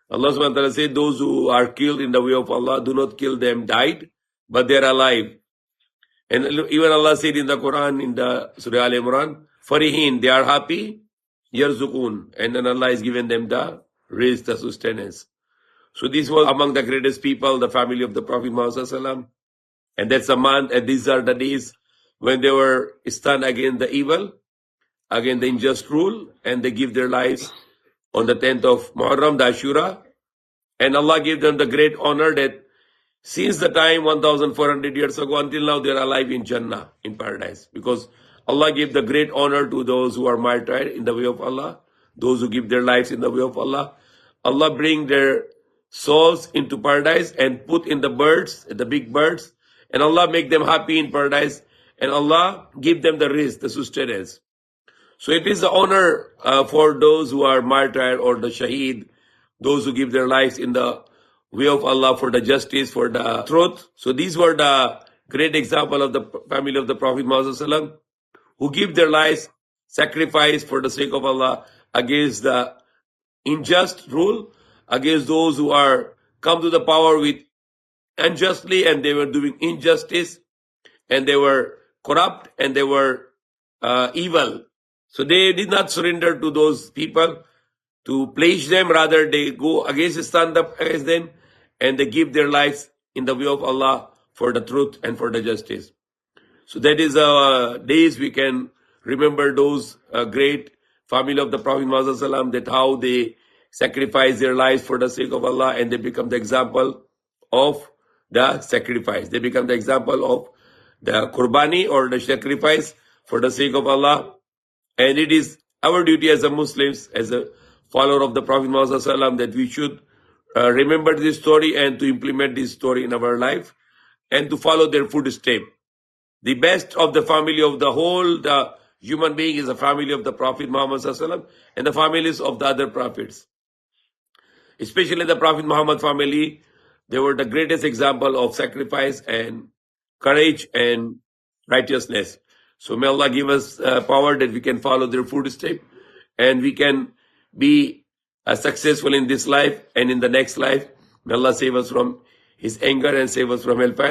Allah subhanahu wa ta'ala said, those who are killed in the way of Allah, do not kill them, died, but they are alive. And even Allah said in the Quran, in the Surah Al-Imran, Farihin, they are happy, Yarzukun. And then Allah has given them the rizq, the sustenance. So this was among the greatest people, the family of the Prophet Muhammad. And that's a month, and these are the days when they were stand against the evil, against the unjust rule, and they give their lives on the 10th of Muharram, the Ashura. And Allah gave them the great honor that since the time 1,400 years ago until now, they are alive in Jannah, in paradise. Because Allah gave the great honor to those who are martyred in the way of Allah, those who give their lives in the way of Allah. Allah bring their souls into paradise and put in the birds, the big birds, and Allah make them happy in paradise, and Allah give them the rizq, the sustenance. So it is the honor for those who are martyred or the shaheed, those who give their lives in the way of Allah for the justice, for the truth. So these were the great example of the family of the Prophet Muhammad who give their lives, sacrifice for the sake of Allah against the unjust rule, against those who are come to the power with unjustly, and they were doing injustice, and they were corrupt, and they were evil. So they did not surrender to those people to please them. Rather, they go against, stand up against them, and they give their lives in the way of Allah for the truth and for the justice. So that is days we can remember those great family of the Prophet Muhammad, that how they sacrifice their lives for the sake of Allah, and they become the example of the sacrifice. They become the example of the qurbani or the sacrifice for the sake of Allah. And it is our duty as a Muslims, as a follower of the Prophet Muhammad, that we should remember this story and to implement this story in our life and to follow their footsteps. The best of the family of the whole the human being is the family of the Prophet Muhammad and the families of the other prophets. Especially the Prophet Muhammad family, they were the greatest example of sacrifice and courage and righteousness. So may Allah give us power that we can follow their footsteps and we can be successful in this life and in the next life. May Allah save us from His anger and save us from hellfire.